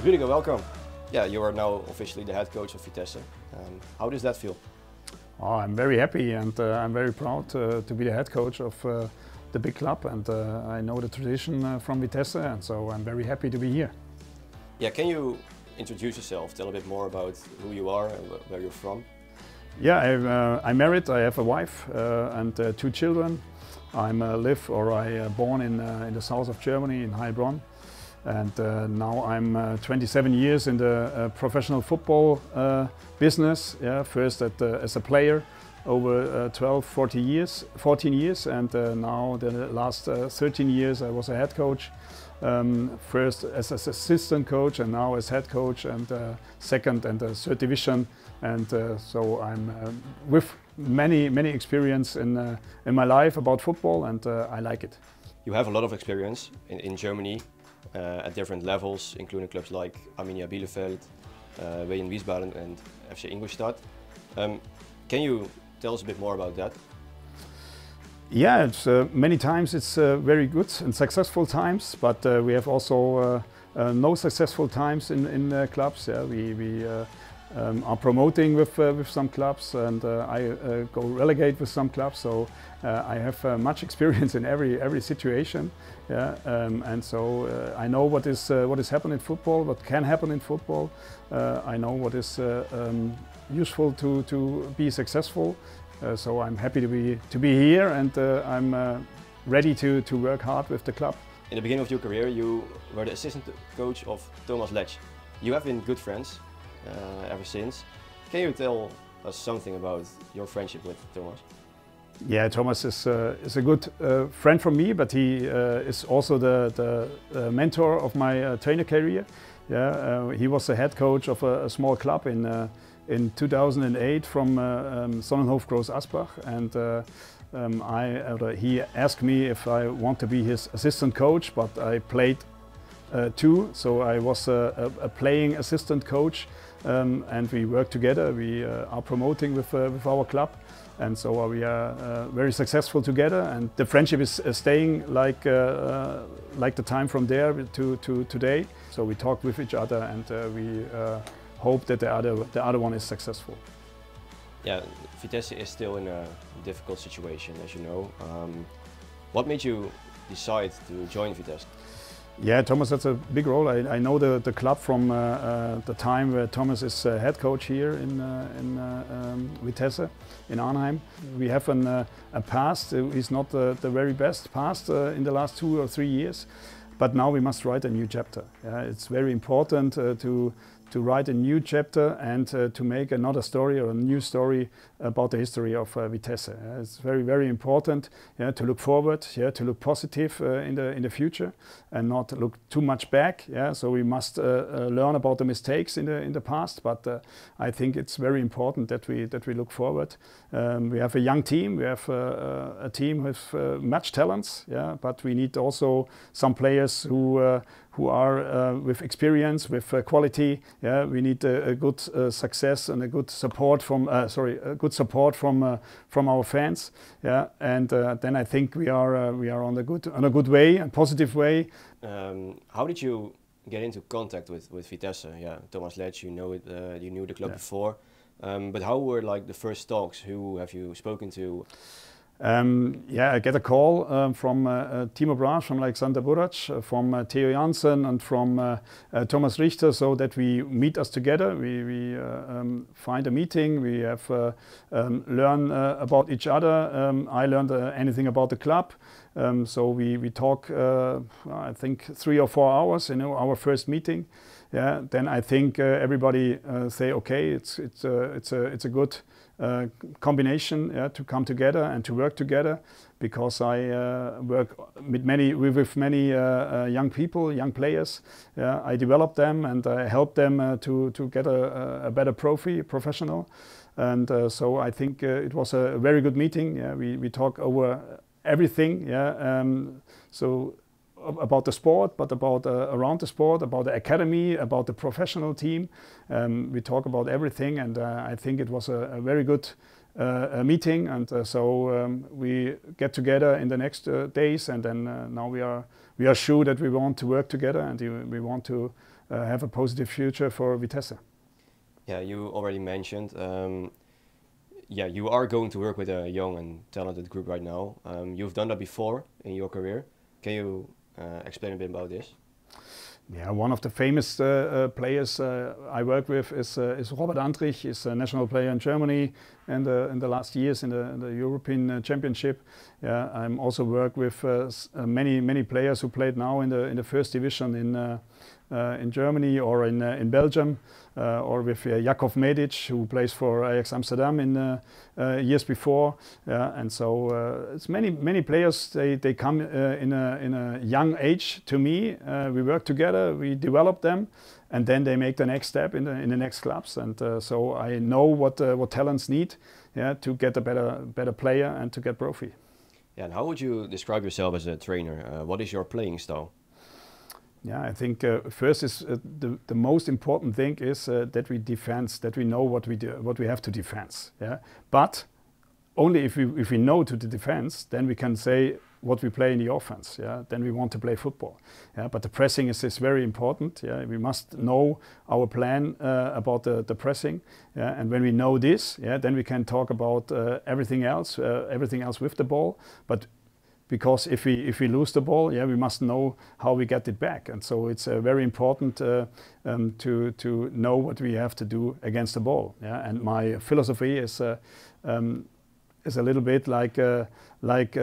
Rüdiger, welcome. Yeah, you are now officially the head coach of Vitesse. How does that feel? Oh, I'm very happy and I'm very proud to be the head coach of the big club, and I know the tradition from Vitesse, and so I'm very happy to be here. Yeah, can you introduce yourself, tell a bit more about who you are and where you're from? Yeah, I'm married, I have a wife and two children. I born in the south of Germany, in Heilbronn. And now I'm 27 years in the professional football business. Yeah, first as a player over 14 years, and now the last 13 years I was a head coach. First as assistant coach and now as head coach, and second and third division. And so I'm with many experience in my life about football, and I like it. You have a lot of experience in Germany. At different levels, including clubs like Arminia Bielefeld, 𝗩𝗢𝗟𝗡𝗏 and FC Ingolstadt. Can you tell us a bit more about that? Yeah, it's, many times it's very good and successful times, but we have also no successful times in clubs. Yeah, we are promoting with some clubs, and I go relegate with some clubs. So I have much experience in every situation. Yeah, and so I know what is happening in football, what can happen in football. I know what is useful to be successful. So I'm happy to be here, and I'm ready to work hard with the club. In the beginning of your career, you were the assistant coach of 𝗩𝗢𝗟𝗡𝗘𝗥. You have been good friends ever since. Can you tell us something about your friendship with Thomas? Yeah, Thomas is a good friend from me, but he is also the mentor of my trainer career. Yeah, he was the head coach of a small club in 2008 from 𝗩𝗢𝗟𝗡𝗙𝗥, and he asked me if I want to be his assistant coach, but I played too, so I was a playing assistant coach, and we work together. We are promoting with our club. And so we are very successful together, and the friendship is staying like the time from there to today. So we talk with each other, and we hope that the other one is successful. Yeah, Vitesse is still in a difficult situation, as you know. What made you decide to join Vitesse? Yeah, Thomas has a big role. I know the club from the time where Thomas is head coach here in Vitesse, in Arnhem. We have a past. It's not the very best past in the last 2 or 3 years, but now we must write a new chapter. It's very important to write a new chapter and to make another story or a new story about the history of Vitesse. It's very important to look forward, to look positive in the future and not look too much back. So we must learn about the mistakes in the past, but I think it's very important that we look forward. We have a young team. We have a team with much talents, but we need also some players who are with experience, with quality. Yeah, we need a good success and a good support from from our fans. Yeah, and then I think we are on a good way, a positive way. How did you get into contact with Vitesse? Yeah, 𝗩𝗢𝗟𝗡𝗏𝗏, you knew the club before, but how were like the first talks? Who have you spoken to? I get a call from Timo Brasch, from Alexander Burac, from Theo Jansen and from Thomas Richter, so that we meet us together. We find a meeting, we have learn about each other. I learned anything about the club. So we talk, I think 3 or 4 hours in our first meeting. Yeah, then I think everybody say, okay, it's a good combination, to come together and to work together, because I work with many young people, young players. I develop them and I help them to get a better professional. And so I think it was a very good meeting. We talk over everything. So about the sport, but about around the sport, about the academy, about the professional team. We talk about everything, and I think it was a very good meeting. And so we get together in the next days, and then now we are sure that we want to work together, and we want to have a positive future for Vitesse. Yeah, you already mentioned, yeah, you are going to work with a young and talented group right now. You've done that before in your career. Can you explain a bit about this? Yeah, one of the famous players I work with is 𝗩𝗢𝗟𝗡𝗘𝗥. He's a national player in Germany and in the last years in the European Championship. Yeah, I'm also work with many players who played now in the first division in Germany or in Belgium, or with Jakov Medic, who plays for Ajax Amsterdam in years before. And so it's many players. They come in a young age to me. We work together, we develop them, and then they make the next step in the next clubs. And so I know what talents need, to get a better player and to get profi. Yeah, and how would you describe yourself as a trainer? What is your playing style? Yeah, I think first is the most important thing is that we defense, that we know what we have to defense. Yeah, but only if we know to the defense, then we can say what we play in the offense. Yeah, then we want to play football. Yeah, but the pressing is very important. Yeah, we must know our plan about the pressing. Yeah, and when we know this, yeah, then we can talk about everything else with the ball. But because if we lose the ball, yeah, we must know how we get it back, and so it's very important to know what we have to do against the ball. Yeah, and my philosophy is a little bit like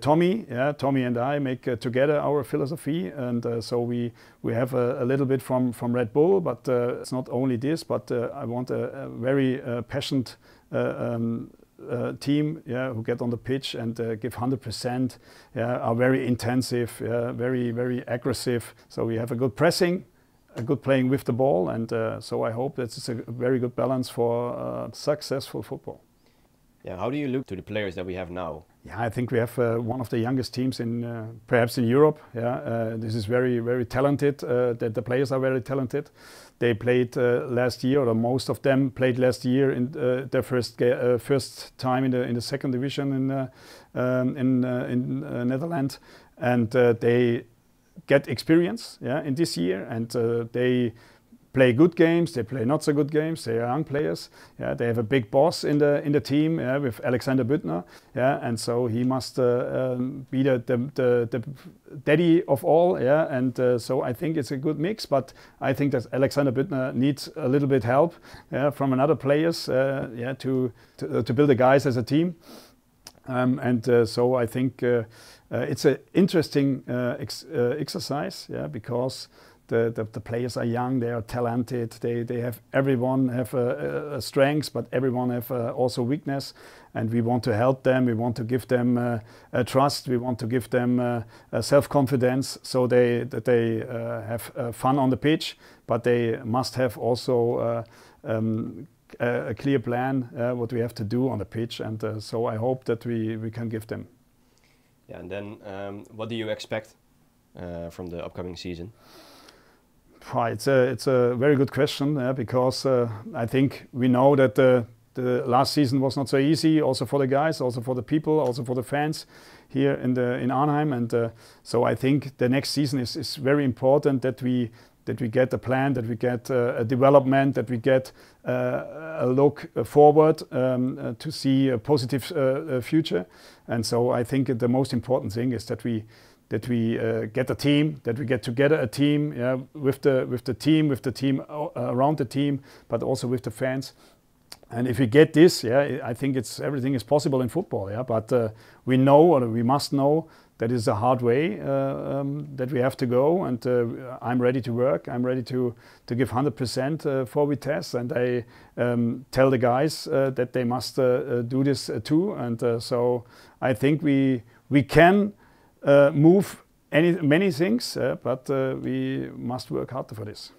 Tommy. Yeah, Tommy and I make together our philosophy, and so we have a little bit from Red Bull, but it's not only this, but I want a very passionate team, yeah, who get on the pitch and give 100%, yeah, are very intensive, yeah, very aggressive. So we have a good pressing, a good playing with the ball, and so I hope that it's a very good balance for successful football. Yeah, how do you look to the players that we have now? Yeah, I think we have one of the youngest teams in perhaps in Europe. Yeah, this is very talented. The players are very talented. They played last year, or most of them played last year in their first time in the second division in Netherlands, and they get experience, yeah, in this year, and they play good games, they play not so good games. They are young players. Yeah, they have a big boss in the team, yeah, with 𝗩𝗢𝗟𝗡𝗘𝗥. Yeah, and so he must be the daddy of all. Yeah, and so I think it's a good mix. But I think that 𝗩𝗩𝗟𝗡𝗥 needs a little bit help, yeah, from another players, yeah, to build the guys as a team. So I think it's an interesting exercise, yeah, because the players are young, they are talented, they have, everyone have a strengths, but everyone have also weakness, and we want to help them, we want to give them trust, we want to give them self-confidence, so that they have fun on the pitch, but they must have also a clear plan what we have to do on the pitch, and so I hope that we can give them. Yeah, and then what do you expect from the upcoming season? It's a very good question, because I think we know that the last season was not so easy, also for the guys, also for the people, also for the fans here in Arnhem, and so I think the next season is very important, that we get a plan, that we get a development, that we get a look forward to see a positive future, and so I think the most important thing is that we get a team, that we get together a team, yeah, with the team around the team, but also with the fans. And if we get this, yeah, I think everything is possible in football, yeah. But we know, or we must know, that is a hard way that we have to go. And I'm ready to work. I'm ready to give 100% for Vitesse. And I tell the guys that they must do this too. And so I think we can move many things, but we must work hard for this.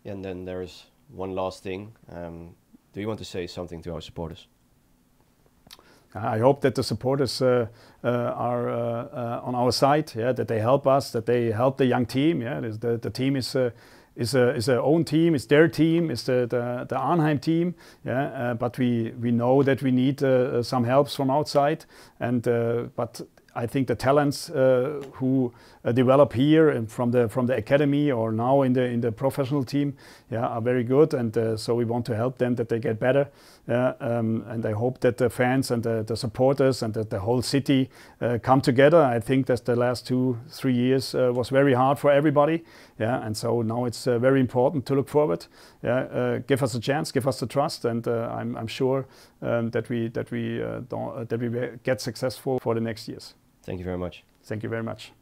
And then there's one last thing. Do you want to say something to our supporters? I hope that the supporters are on our side, yeah, that they help us, that they help the young team. Yeah, the team is is a own team, it's their team, it's the Arnhem team. Yeah, but we know that we need some helps from outside, and but I think the talents who develop here and from the academy or now in the professional team, yeah, are very good, and so we want to help them that they get better. And I hope that the fans and the supporters and the whole city come together. I think that the last 2-3 years was very hard for everybody. Yeah, and so now it's very important to look forward. Yeah, give us a chance, give us the trust, and I'm sure that we get successful for the next years. Thank you very much. Thank you very much.